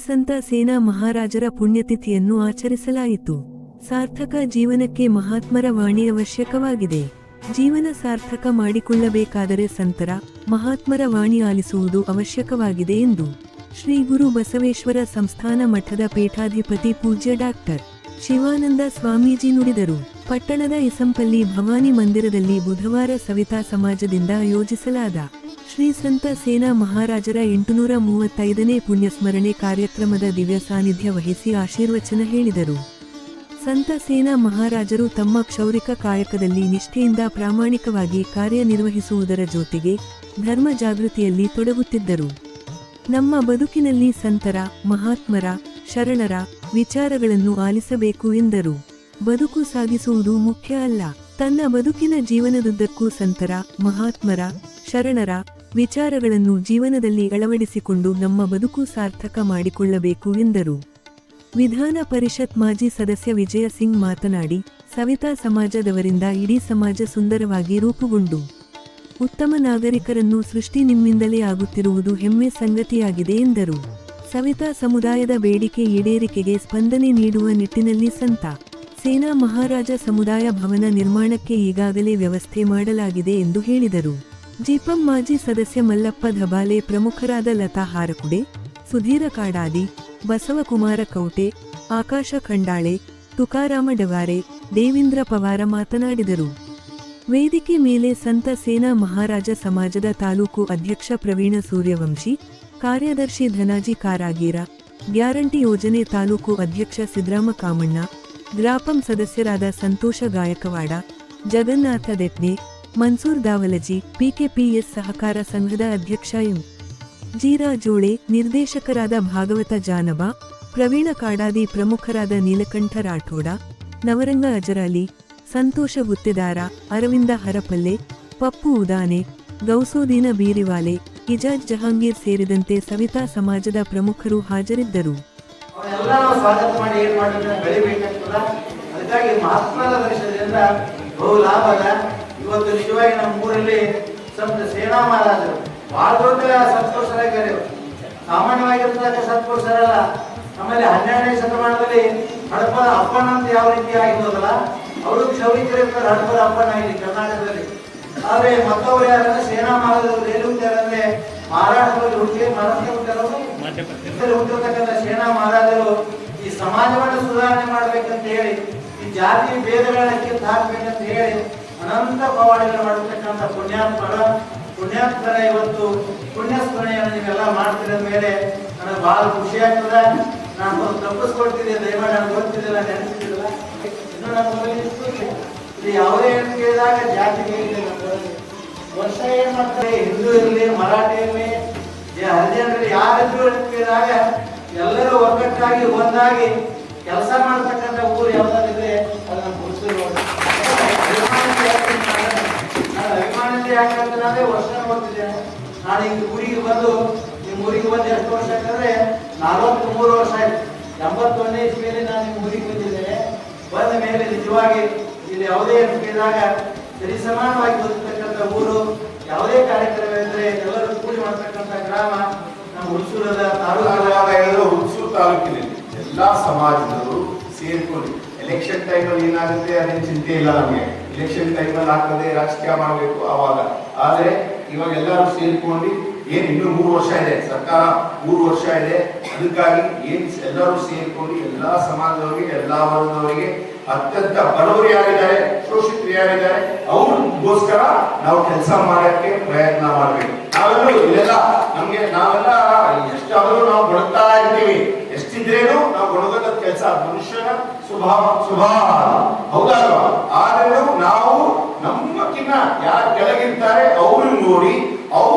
ಸಂತ ಸೇನಾ ಮಹಾರಾಜರ ಪುಣ್ಯತಿಥಿಯನ್ನು ಆಚರಿಸಲಾಯಿತು. ಸಾರ್ಥಕ ಜೀವನಕ್ಕೆ ಮಹಾತ್ಮರ ವಾಣಿ ಅವಶ್ಯಕವಾಗಿದೆ. ಜೀವನ ಸಾರ್ಥಕ ಮಾಡಿಕೊಳ್ಳಬೇಕಾದರೆ ಸಂತರ, ಮಹಾತ್ಮರ ವಾಣಿ ಆಲಿಸುವುದು ಅವಶ್ಯಕವಾಗಿದೆ ಎಂದು ಶ್ರೀ ಗುರು ಬಸವೇಶ್ವರ ಸಂಸ್ಥಾನ ಮಠದ ಪೀಠಾಧಿಪತಿ ಪೂಜ್ಯ ಡಾಕ್ಟರ್ ಶಿವಾನಂದ ಸ್ವಾಮೀಜಿ ನುಡಿದರು. ಪಟ್ಟಣದ ಇಸಂಪಲ್ಲಿ ಭವಾನಿ ಮಂದಿರದಲ್ಲಿ ಬುಧವಾರ ಸವಿತಾ ಸಮಾಜದಿಂದ ಆಯೋಜಿಸಲಾದ ಶ್ರೀ ಸಂತ ಸೇನಾ ಮಹಾರಾಜರ 835ನೇ ಪುಣ್ಯಸ್ಮರಣೆ ಕಾರ್ಯಕ್ರಮದ ದಿವ್ಯ ಸಾನ್ನಿಧ್ಯ ವಹಿಸಿ ಆಶೀರ್ವಚನ ಹೇಳಿದರು. ಸಂತ ಸೇನಾ ಮಹಾರಾಜರು ತಮ್ಮ ಕ್ಷೌರಿಕ ಕಾಯಕದಲ್ಲಿ ನಿಷ್ಠೆಯಿಂದ ಪ್ರಾಮಾಣಿಕವಾಗಿ ಕಾರ್ಯನಿರ್ವಹಿಸುವುದರ ಜೊತೆಗೆ ಧರ್ಮ ಜಾಗೃತಿಯಲ್ಲಿ ತೊಡಗುತ್ತಿದ್ದರು. ನಮ್ಮ ಬದುಕಿನಲ್ಲಿ ಸಂತರ, ಮಹಾತ್ಮರ, ಶರಣರ ವಿಚಾರಗಳನ್ನು ಆಲಿಸಬೇಕು ಎಂದರು. ಬದುಕು ಸಾಗಿಸುವುದು ಮುಖ್ಯ ಅಲ್ಲ, ತನ್ನ ಬದುಕಿನ ಜೀವನದುದ್ದಕ್ಕೂ ಸಂತರ, ಮಹಾತ್ಮರ, ಶರಣರ ವಿಚಾರಗಳನ್ನು ಜೀವನದಲ್ಲಿ ಅಳವಡಿಸಿಕೊಂಡು ನಮ್ಮ ಬದುಕು ಸಾರ್ಥಕ ಮಾಡಿಕೊಳ್ಳಬೇಕು ಎಂದರು. ವಿಧಾನ ಪರಿಷತ್ ಮಾಜಿ ಸದಸ್ಯ ವಿಜಯ ಸಿಂಗ್ ಮಾತನಾಡಿ, ಸವಿತಾ ಸಮಾಜದವರಿಂದ ಇಡೀ ಸಮಾಜ ಸುಂದರವಾಗಿ ರೂಪುಗೊಂಡು ಉತ್ತಮ ನಾಗರಿಕರನ್ನು ಸೃಷ್ಟಿ ನಿಮ್ಮಿಂದಲೇ ಆಗುತ್ತಿರುವುದು ಹೆಮ್ಮೆ ಸಂಗತಿಯಾಗಿದೆ ಎಂದರು. ಸವಿತಾ ಸಮುದಾಯದ ಬೇಡಿಕೆ ಈಡೇರಿಕೆಗೆ ಸ್ಪಂದನೆ ನೀಡುವ ನಿಟ್ಟಿನಲ್ಲಿ ಸಂತ ಸೇನಾ ಮಹಾರಾಜ ಸಮುದಾಯ ಭವನ ನಿರ್ಮಾಣಕ್ಕೆ ಈಗಾಗಲೇ ವ್ಯವಸ್ಥೆ ಮಾಡಲಾಗಿದೆ ಎಂದು ಹೇಳಿದರು. ಜಿಪಂ ಮಾಜಿ ಸದಸ್ಯ ಮಲ್ಲಪ್ಪ ಧಬಾಲೆ, ಪ್ರಮುಖರಾದ ಲತಾ ಹಾರಕುಡೆ, ಸುಧೀರ ಕಾಡಾದಿ, ಬಸವಕುಮಾರ ಕೌಟೆ, ಆಕಾಶ ಖಂಡಾಳೆ, ತುಕಾರಾಮ ಡವಾರೆ, ದೇವೇಂದ್ರ ಪವಾರ ಮಾತನಾಡಿದರು. ವೇದಿಕೆ ಮೇಲೆ ಸಂತ ಸೇನಾ ಮಹಾರಾಜ ಸಮಾಜದ ತಾಲೂಕು ಅಧ್ಯಕ್ಷ ಪ್ರವೀಣ ಸೂರ್ಯವಂಶಿ, ಕಾರ್ಯದರ್ಶಿ ಧನಾಜಿ ಕಾರಾಗೀರ, ಗ್ಯಾರಂಟಿ ಯೋಜನೆ ತಾಲೂಕು ಅಧ್ಯಕ್ಷ ಸಿದ್ರಾಮ ಕಾಮಣ್ಣ, ಗ್ರಾಪಂ ಸದಸ್ಯರಾದ ಸಂತೋಷ ಗಾಯಕವಾಡ, ಜಗನ್ನಾಥ ದೆಟ್ನೆ, ಮನ್ಸೂರ್ ದಾವಲಜಿ, ಪಿಕೆಪಿಎಸ್ ಸಹಕಾರ ಸಂಘದ ಅಧ್ಯಕ್ಷ ಎಂ. ಜೀರಾ ಜೋಳೆ, ನಿರ್ದೇಶಕರಾದ ಭಾಗವತ ಜಾನಬ, ಪ್ರವೀಣ ಕಾಡಾದಿ, ಪ್ರಮುಖರಾದ ನೀಲಕಂಠ ರಾಠೋಡ, ನವರಂಗ ಅಜರಾಲಿ, ಸಂತೋಷ ಗುತ್ತೆದಾರ, ಅರವಿಂದ ಹರಪಲ್ಲೆ, ಪಪ್ಪು ಉದಾನೆ, ಗೌಸೋದೀನ ಬೀರಿವಾಲೆ, ಇಜಾಜ್ ಜಹಾಂಗೀರ್ ಸೇರಿದಂತೆ ಸವಿತಾ ಸಮಾಜದ ಪ್ರಮುಖರು ಹಾಜರಿದ್ದರು. ಇವತ್ತು ನಿಜವಾಗಿ ನಮ್ಮ ಊರಲ್ಲಿ ಸಂತ ಸೇನಾ ಮಹಾರಾಜರು ಬಹಳ ದೊಡ್ಡ ಸತ್ಪುರುಷರಾಗಿದ್ದಾರೆ. ಸಾಮಾನ್ಯವಾಗಿರ್ತಕ್ಕ ಸತ್ಪುರುಷರಲ್ಲ. ನಮ್ಮಲ್ಲಿ 12ನೇ ಶತಮಾನದಲ್ಲಿ ಹಡಪದ ಅಪ್ಪಣ್ಣ ಅಂತ ಯಾವ ರೀತಿ ಆಗಿರೋದಲ್ಲ, ಅವರು ಕ್ಷೌರಿಕರಿರ್ತಾರೆ. ಹಡಪದ ಅಪ್ಪಣ್ಣ ಇಲ್ಲಿ ಕರ್ನಾಟಕದಲ್ಲಿ. ಆದ್ರೆ ಮತ್ತವರು ಯಾರಂದ್ರೆ ಸೇನಾ ಮಹಾರಾಜರು ಎಲ್ಲಿ ಹುಟ್ಟಾರಂದ್ರೆ ಮಹಾರಾಷ್ಟ್ರದಲ್ಲಿ ಹುಟ್ಟಿ, ಮಹಾರಾಷ್ಟ್ರದಲ್ಲಿ ಹುಟ್ಟಿರ್ತಕ್ಕಂಥ ಸೇನಾ ಮಹಾರಾಜರು ಈ ಸಮಾಜವನ್ನು ಸುಧಾರಣೆ ಮಾಡ್ಬೇಕಂತ ಹೇಳಿ, ಈ ಜಾತಿ ಭೇದಗಳನ್ನ ಕಿತ್ತು ಹಾಕ್ಬೇಕಂತ ಹೇಳಿ ಅನಂತ ಪವಾಡಗಳು ಮಾಡಿರ್ತಕ್ಕಂಥ ಪುಣ್ಯಾತ್ಮರ ಇವತ್ತು ಪುಣ್ಯಸ್ಮರಣೆಯನ್ನು ನೀವೆಲ್ಲ ಮಾಡ್ತಿರೋ ಮೇಲೆ ನನಗೆ ಬಹಳ ಖುಷಿ ಆಗ್ತದೆ. ನಾನು ತಪ್ಪಿಸ್ಕೊಡ್ತಿದ್ದೆ, ದಯಮಾಡಿ ನನಗೆ ಗೊತ್ತಿದ್ದಿಲ್ಲ, ನೆನಪಿದ್ದಿಲ್ಲ. ಇನ್ನು ನಮ್ಮ ಇಲ್ಲಿ ಯಾವುದೇ ಹೆಣ್ಣು ಕೇಳಿದಾಗ ಜಾತಿ ವರ್ಷ ಏನ್ ಮಾಡ್ತಾರೆ, ಹಿಂದೂ ಇರಲಿ, ಮರಾಠಿ ಇರಲಿ, ಹರಿಜನರಲ್ಲಿ ಯಾರಿದ್ರು ಕೇಳಿದಾಗ ಎಲ್ಲರೂ ಒಗ್ಗಟ್ಟಾಗಿ ಒಂದಾಗಿ ಕೆಲಸ ಮಾಡ್ತಕ್ಕಂಥ ಊರು ಯಾವ್ದಾದ್ರೆ ಅದು ನಮ್ಮ ಪುರುಷರು. ಅಭಿಮಾನತೆ ಯಾಕಂದ್ರೆ ವರ್ಷ ನೋಡ್ತಿದ್ದೇನೆ. ನಾನು ಈ ಊರಿಗೆ ಬಂದು ನಿಮ್ಮ ಊರಿಗೆ ಬಂದು ಎಷ್ಟು ವರ್ಷ ಯಾಕಂದ್ರೆ 43 ವರ್ಷ ಆಯ್ತು. 81ನೇ ಇಸ್ವಿಯಲ್ಲಿ ನಾನು ನಿಮ್ಮ ಊರಿಗೆ ಬಂದಿದ್ದೇನೆ. ಬಂದ ಮೇಲೆ ನಿಜವಾಗಿ ಇಲ್ಲಿ ಯಾವುದೇ ಕೇಳಿದಾಗ ಸರಿ ಸಮಾನವಾಗಿ ಬದುಕತಕ್ಕಂಥ ಊರು, ಯಾವುದೇ ಕಾರ್ಯಕ್ರಮ ಇದ್ರೆ ಎಲ್ಲರೂ ಕೂಡಿ ಮಾಡ್ತಕ್ಕಂಥ ಗ್ರಾಮ ನಮ್ಮ ಹುಣಸೂರದ ತಾಲೂಕು. ಹುಣಸೂರು ತಾಲೂಕಿನಲ್ಲಿ ಎಲ್ಲಾ ಸಮಾಜದವರು ಸೇರ್ಕೊಂಡು ಎಲೆಕ್ಷನ್ ಟೈಮಲ್ಲಿ ಏನಾಗುತ್ತೆ ಅದೇನು ಚಿಂತೆ ಇಲ್ಲ ನಮಗೆ. ಎಲೆಕ್ಷನ್ ಟೈಮಲ್ಲಿ ಆಗ್ತದೆ, ರಾಜಕೀಯ ಮಾಡಬೇಕು ಆವಾಗ. ಆದ್ರೆ ಇವಾಗ ಎಲ್ಲರೂ ಸೇರ್ಕೊಂಡು ಏನ್ ಇನ್ನೂ 3 ವರ್ಷ ಇದೆ, ಸರ್ಕಾರ 3 ವರ್ಷ ಇದೆ. ಅದಕ್ಕಾಗಿ ಏನ್ ಎಲ್ಲರೂ ಸೇರ್ಕೊಂಡು ಎಲ್ಲಾ ಸಮಾಜದವರಿಗೆ, ಎಲ್ಲಾ ವರ್ಗದವರಿಗೆ, ಅತ್ಯಂತ ಬಡವರು ಯಾರಿದ್ದಾರೆ, ಶೋಷಿತರು ಯಾರಿದ್ದಾರೆ, ಅವ್ರಿಗೋಸ್ಕರ ನಾವು ಕೆಲಸ ಮಾಡಕ್ಕೆ ಪ್ರಯತ್ನ ಮಾಡಬೇಕು. ನಾವೆಲ್ಲರೂ ಇಲ್ಲೆಲ್ಲ ನಾವೆಲ್ಲ ಎಷ್ಟಾದರೂ ನಾವು ಕೊಡ್ತಾ ಇರ್ತೀವಿ. ಎಷ್ಟಿದ್ರೇನು ನಾವು ಕೊಡೋದ ಕೆಲಸ ಮನುಷ್ಯನ ಸ್ವಭಾವ ಹೌದಲ್ವಾ? ಆದ್ರೂ ನಾವು ನಮ್ಮಕ್ಕಿಂತ ಯಾರು ಕೆಳಗಿರ್ತಾರೆ ಅವ್ರು ನೋಡಿ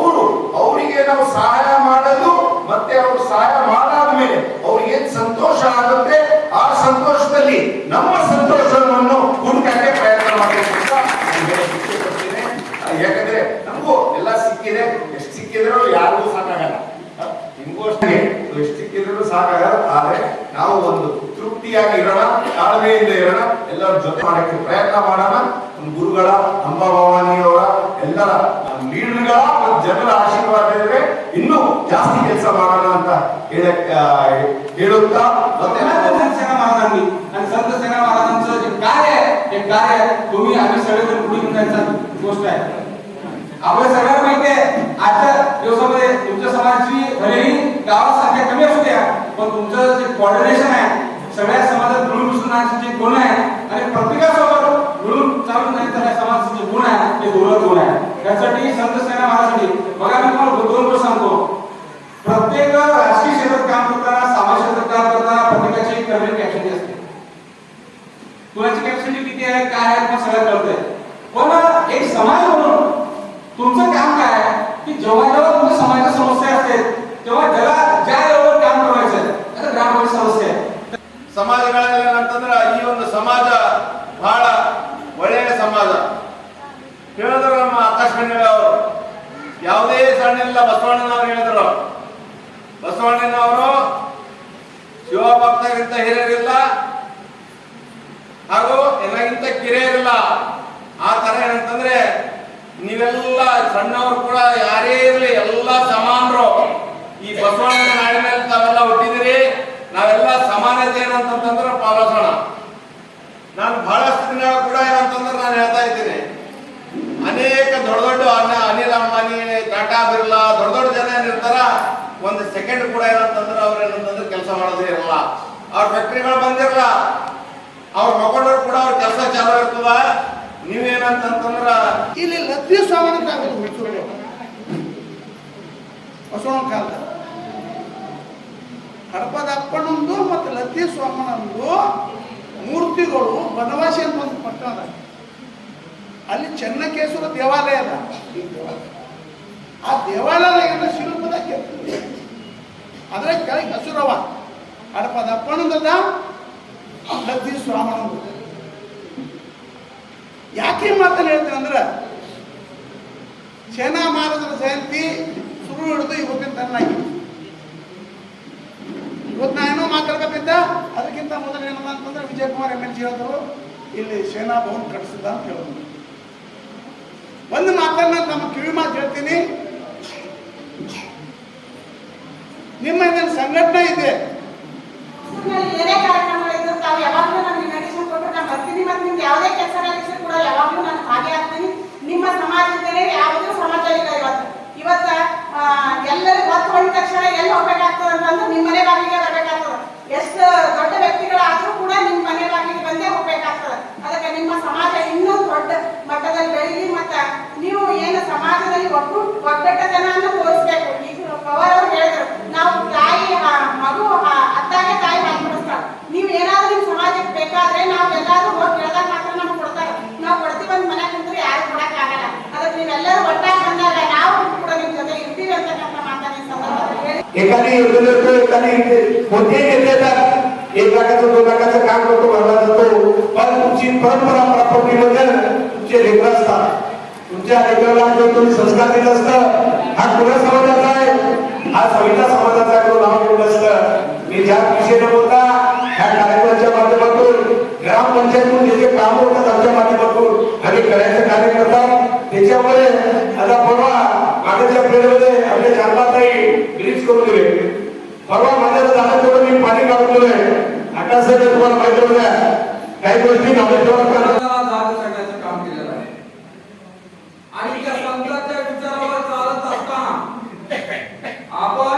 ಅವರಿಗೆ ನಾವು ಸಹಾಯ ಮಾಡೋದು, ಮತ್ತೆ ಅವ್ರು ಸಹಾಯ ಮಾಡಾದ ಮೇಲೆ ಅವ್ರಿಗೆ ಏನ್ ಸಂತೋಷ ಆಗುತ್ತೆ, ಆ ಸಂತೋಷದಲ್ಲಿ ನಮ್ಮ ಸಂತೋಷವನ್ನು ಹುಡುಕಕ್ಕೆ ಪ್ರಯತ್ನ ಮಾಡಬೇಕು ಅಂತ ಇಷ್ಟಪಡ್ತೀನಿ. ಯಾಕಂದ್ರೆ ನಮಗೂ ಎಲ್ಲ ಸಿಕ್ಕಿದೆ, ಎಷ್ಟು ಸಿಕ್ಕಿದ್ರೂ ಯಾರಿಗೂ ಸಾಕಾಗಲ್ಲ, ನಿಮಗೂ ಅಷ್ಟೇ ಎಷ್ಟು ಸಿಕ್ಕಿದ್ರು ಸಾಕಾಗಲ್ಲ. ಆದ್ರೆ ನಾವು ಒಂದು ತೃಪ್ತಿಯಾಗಿ ಇರೋಣ, ತಾಳ್ಮೆಯಿಂದ ಇರೋಣ, ಎಲ್ಲರ ಜೊತೆ ಮಾಡಕ್ಕೆ ಪ್ರಯತ್ನ ಮಾಡೋಣ. ಗುರುಗಳ, ಅಂಬಾ ಭವಾನಿಯವರ, ಎಲ್ಲರ ಲೀಡರ್ಗಳ ಜನರ ಆಶೀರ್ವಾದ ಇದ್ರೆ ಇನ್ನೂ ಜಾಸ್ತಿ ಕೆಲಸ ಮಾಡೋಣ ಅಂತ ಹೇಳುತ್ತಾ संत सेना महाराजांनी आणि संत सेना महाराजांचं जे कार्य आहे हे कार्य तुम्ही आम्ही सगळेजण पुढे घेऊन जायचा गोष्ट आहे. आपल्या सगळ्यांना माहिती आहे आजच्या दिवसामध्ये तुमच्या समाजाची भलेही गावात संख्या कमी असू द्या पण तुमचं जे कोऑर्डिनेशन आहे सगळ्या समाजात मिळून मिसळण्याचे जे गुण आहे आणि प्रत्येकासोबत मिळून चालून जाण्याचा या समाजाचे जे गुण आहे ते दौलत गुण आहे. त्यासाठी संत सेना महाराजांनी बघा मी तुम्हाला दोन गोष्ट सांगतो. प्रत्येक राजकीय क्षेत्रात काम करताना सामाजिक क्षेत्रात काम करताना प्रत्येकाची एक ठरलेली कॅपॅसिटी असते. कुणाची कॅपॅसिटी किती आहे काय आहे मग सगळं कळतंय. पण एक समाज म्हणून तुमचं काम काय आहे की जेव्हा जेव्हा तुमच्या समाजाच्या समस्या असते तेव्हा ज्याला ज्या लेवलवर काम करायचं आहे आता ग्रामपंचायत समस्या आहे ಸಮಾಜಗಳೇನಂತಂದ್ರೆ ಈ ಒಂದು ಸಮಾಜ ಬಹಳ ಒಳ್ಳೆಯ ಸಮಾಜ. ಹೇಳಿದ್ರು ನಮ್ಮ ಆಕಾಶವಾಣಿ ಅವರು ಯಾವುದೇ ಸಣ್ಣಿಲ್ಲ ಬಸವಣ್ಣನವರು ಹೇಳಿದ್ರು. ಬಸವಣ್ಣನವರು ಶಿವಭಕ್ತರಿಗಿಂತ ಹಿರಿಯರಿಲ್ಲ ಹಾಗೂ ಎಲ್ಲರಿಗಿಂತ ಕಿರಿಯರಿಲ್ಲ. ಆ ತರ ಏನಂತಂದ್ರೆ ನೀವೆಲ್ಲ ಸಣ್ಣವರು ಕೂಡ ಯಾರೇ ಇರಲಿ ಎಲ್ಲ ಸಮಾನರು. ಈ ಬಸವಣ್ಣನ ನಾಡಿನಲ್ಲಿ ತಾವೆಲ್ಲ ಹುಟ್ಟಿದಿರಿ. ನಾವೆಲ್ಲ ಸಮಾನತೆ ಏನಂತಂದ್ರೆ ಪಾಲಿಸೋಣ. ನಾನು ಬಹಳಷ್ಟು ದಿನ ಕೂಡ ಏನಂತಂದ್ರೆ ನಾನು ಹೇಳ್ತಾ ಇದ್ದೀನಿ ಅನೇಕ ದೊಡ್ಡ ದೊಡ್ಡ ಅನಿಲ್ ಅಂಬಾನಿ ಟಾಟಾ ಬಿರ್ಲಾ ದೊಡ್ಡ ದೊಡ್ಡ ಜನ ಏನಿರ್ತಾರ ಒಂದು ಸೆಕೆಂಡ್ ಕೂಡ ಏನಂತಂದ್ರೆ ಅವ್ರು ಏನಂತಂದ್ರೆ ಕೆಲಸ ಮಾಡೋದೇ ಇರಲ್ಲ. ಅವ್ರ ಫ್ಯಾಕ್ಟ್ರಿಗಳು ಬಂದಿರಲ್ಲ ಅವ್ರ ಮಕ್ಕಳವ್ರು ಕೂಡ ಅವ್ರ ಕೆಲಸ ಚಾಲು ಇರ್ತದ. ನೀವೇನಂತಂದ್ರ ಇಲ್ಲಿ ಲದ್ದಿ ಸ್ವಾಮಿ ಬಸವಣ್ಣ ಕಾಲದ ಹಡಪದ ಅಪ್ಪನೊಂದು ಮತ್ತು ಲದ್ದಿ ಸ್ವಾಮನೊಂದು ಮೂರ್ತಿಗಳು ಬನವಾಸಿ ಅಂತ ಒಂದು ಪಟ್ಟಣ ಅದ. ಅಲ್ಲಿ ಚೆನ್ನಕೇಶ್ವರ ದೇವಾಲಯ ಅದ. ಆ ದೇವಾಲಯದ ಶಿಲ್ಪದ ಅದ್ರ ಕೆಳಗೆ ಹಸುರವ ಹಡಪದ ಅಪ್ಪನೊಂದದ ಲದ್ದಿ ಸ್ವಾಮನೊಂದು. ಯಾಕೆ ಮಾತನ್ನು ಹೇಳ್ತೀನಿ ಅಂದ್ರೆ ಸೇನಾ ಮಹಾರಾಜರ ಜಯಂತಿ ಶುರು ಹಿಡಿದು ಇವತ್ತಿನ ತನ್ನಾಗಿ ಇವತ್ತು ನಾ ಏನೋ ಮಾತಾಡ್ಬೇಕಿದ್ದ. ಅದಕ್ಕಿಂತ ಮೊದಲು ಏನಂತ ಅಂತಂದ್ರೆ ವಿಜಯಕುಮಾರ್ MLC ಹೇಳಿದ್ರು ಇಲ್ಲಿ ಸೇನಾ ಭವನ ಕಟ್ಟಿಸಿದ ಅಂತ ಹೇಳಿದ್ರು. ಒಂದು ಮಾತನ್ನ ನಮ್ಮ ಕಿವಿ ಮಾತು ಹೇಳ್ತೀನಿ. ನಿಮ್ಮ ಏನೇನು ಸಂಘಟನೆ ಇದೆ ಏನೇ ಕಾರ್ಯಕ್ರಮಗಳಿದ್ದು ತಾವು ಯಾವಾಗಲೂ ನನಗೆ ಇನ್ವಿಟೇಷನ್ ಕೊಟ್ಟು ನಾನು ಬರ್ತೀನಿ ಮತ್ತು ನಿಮ್ಗೆ ಯಾವುದೇ ಕೆಲಸಗಳಿದ್ರು ಕೂಡ ಯಾವಾಗಲೂ ನಾನು ಭಾಗಿಯಾಗ್ತೀನಿ. ನಿಮ್ಮ ಸಮಾಜದಲ್ಲಿ ಯಾವುದೂ ಸಮಾಜ ಇಲ್ಲ. ಇವತ್ತು ಎಲ್ಲರೂ ಹೊತ್ತು ಹೊಂದ ತಕ್ಷಣ ಎಲ್ಲಿ ಹೋಗ್ಬೇಕಾಗ್ತದೆ ಅಂತಂದ್ರೆ ನಿಮ್ಮ ಮನೆ ಬಾಗಿಲಿಗೆ ಬರಬೇಕಾಗ್ತದೆ. ಎಷ್ಟು ದೊಡ್ಡ ವ್ಯಕ್ತಿಗಳಾದರೂ ಕೂಡ ನಿಮ್ಮ ಮನೆ ಬಾಗಿಲಿಗೆ ಬಂದೇ ಹೋಗ್ಬೇಕಾಗ್ತದೆ. ಅದಕ್ಕೆ ನಿಮ್ಮ ಸಮಾಜ ಇನ್ನೂ ದೊಡ್ಡ ಮಟ್ಟದಲ್ಲಿ ಬೆಳೀಲಿ ಮತ್ತು ನೀವು ಏನು ಸಮಾಜದಲ್ಲಿ ಒಗ್ಗಟ್ಟತನವನ್ನು ತೋರಿಸ್ಬೇಕು. ಈಗ ಪವರ್ ಅವರು ಹೇಳಿದ್ರು ನಾವು ತಾಯಿ ಮಗು ಅತ್ತಾಗೆ ತಾಯಿ ಹಾಕಿ ಬಿಡಿಸ್ತಾಳೆ. ನೀವು ಏನಾದ್ರೂ ನಿಮ್ಮ ಸಮಾಜಕ್ಕೆ ಬೇಕಾದ್ರೆ ನಾವು ಎಲ್ಲಾದ್ರೂ ಹೋಗಿ ಕೇಳಿದಾಗ ಮಾತ್ರ ನಮ್ಗೆ ಕೊಡ್ತಾರೆ. ನಾವು ಕೊಡ್ತೀವಿ ಒಂದು ಮನೆ ಕುಂತ್ರೆ ಯಾರು ಕೊಡಕ್ಕೆ ಆಗಲ್ಲ. ಅದಕ್ಕೆ ನೀವೆಲ್ಲರೂ ಒಟ್ಟಾಗಿ ಬಂದಾಗ ನಾವು ಕೂಡ ನಿಮ್ಮ ಜೊತೆ ಇರ್ತೀವಿ ಅಂತಕ್ಕಂಥ माता ने संदर्भात एखादी योजनेचं एखादी कोणत्याही नेत्याचा 1 लाखाचं 2 लाखाचं काम करतो भरला जातो, पण तुमची परंपरा प्रॉपर्टीमध्ये तुमचे लेकर असतात. तुमच्या लेकराला जो तुम्ही संस्कार दिला असतं हा कुणा समाजाचा आहे, हा सविता समाजाचा आहे, नाव घेतलं असतं. मी ज्या विषयाने बोलता ह्या कार्यक्रमाच्या माध्यमातून ग्रामपंचायतून जे जे काम होतात आमच्या माध्यमातून आम्ही करायचं कार्य करतात. त्याच्यामुळे आता परवा मागच्या पिरियडमध्ये आपल्या जालनाताई ब्रिज करून दिले. परवा माझ्याला झालं तेवढं मी पाणी काढून दिलंय. आता सर तुम्हाला माहिती होत्या काही गोष्टी करण्याचं काम केलेलं आहे. आणि त्या संतांच्या विचारावर चालत असताना आपण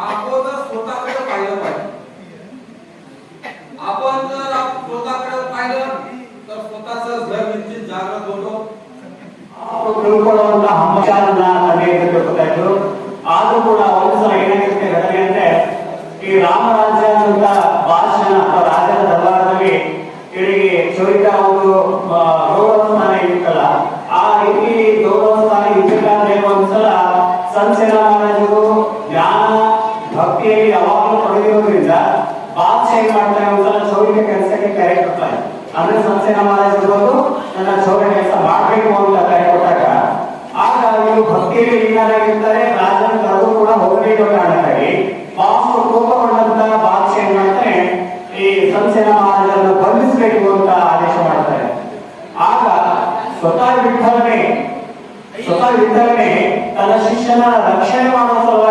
अगोदर स्वतःकडे पाहिलं पाहिजे. आपण जर स्वतःकडे पाहिलं तर स्वतःचं घर निश्चित जागृत होतो. ತಿಳ್ಕೊಳ್ಳುವಂತ ಅಂಶವನ್ನ ತಡೆಯಬೇಕಾಯಿತು. ಆದ್ರೂ ಕೂಡ ಒಂದ್ಸಲ ಏನಾಗಿರುತ್ತೆ ಘಟನೆ ಅಂದ್ರೆ ಈ ರಾಮರಾಜ್ಯ ಅಂತ ಭಾಷಣ ಅಥವಾ ರಾಜರ ದರ್ಬಾರದಲ್ಲಿ ಇವರಿಗೆ ಚೋರಿತ ಒಂದು ಗೌರವ ಸ್ಥಾನ ಇರುತ್ತಲ್ಲ, ಆ ರೀತಿ ಗೌರವ ಸ್ಥಾನ ಇರ್ಬೇಕಾದ್ರೆ ಒಂದ್ಸಲ ಸಂಸೇನ ಮಹಾರಾಜರು ಜ್ಞಾನ ಭಕ್ತಿಯಲ್ಲಿ ಯಾವಾಗಲೂ ತೊಡಗಿರೋದ್ರಿಂದ ಬಾದಶಾ ಏನ್ ಮಾಡ್ತಾರೆ, ಒಂದ್ಸಲ ಚೌರಿಕೆ ಕೆಲಸಕ್ಕೆ ಕರೆ ಕೊಡ್ತಾರೆ. ಅಂದ್ರೆ ಸಂಸೇನ ಮಹಾರಾಜರು ಬಂದು ನನ್ನ ಚೌರ ಕೆಲಸ ಮಾಡ್ಬೇಕು ಅಂತ ಕರೆ ಕೊಟ್ಟಾಗ ಆಗ ಇವರು ಭಕ್ತಿಯಲ್ಲಿ ಲೀನರಾಗಿರ್ತಾರೆ. ರಾಜನ ಕರೆದು ಕೂಡ ಹೋಗಬೇಕು ಕಾರಣಕ್ಕಾಗಿ ಬಾಸು ಕೋಪಗೊಂಡಂತ ಬಾದಶಾ ಏನ್ ಮಾಡ್ತಾರೆ, ಈ ಸಂಸೇನ ಮಹಾರಾಜರನ್ನು ಬಂಧಿಸಬೇಕು ಅಂತ ಆದೇಶ ಮಾಡ್ತಾರೆ. ಆಗ ಸ್ವತಃ ವಿಠಲನೆ ತನ್ನ ಶಿಷ್ಯನ ರಕ್ಷಣೆ ಮಾಡುವ ಸಲುವಾಗಿ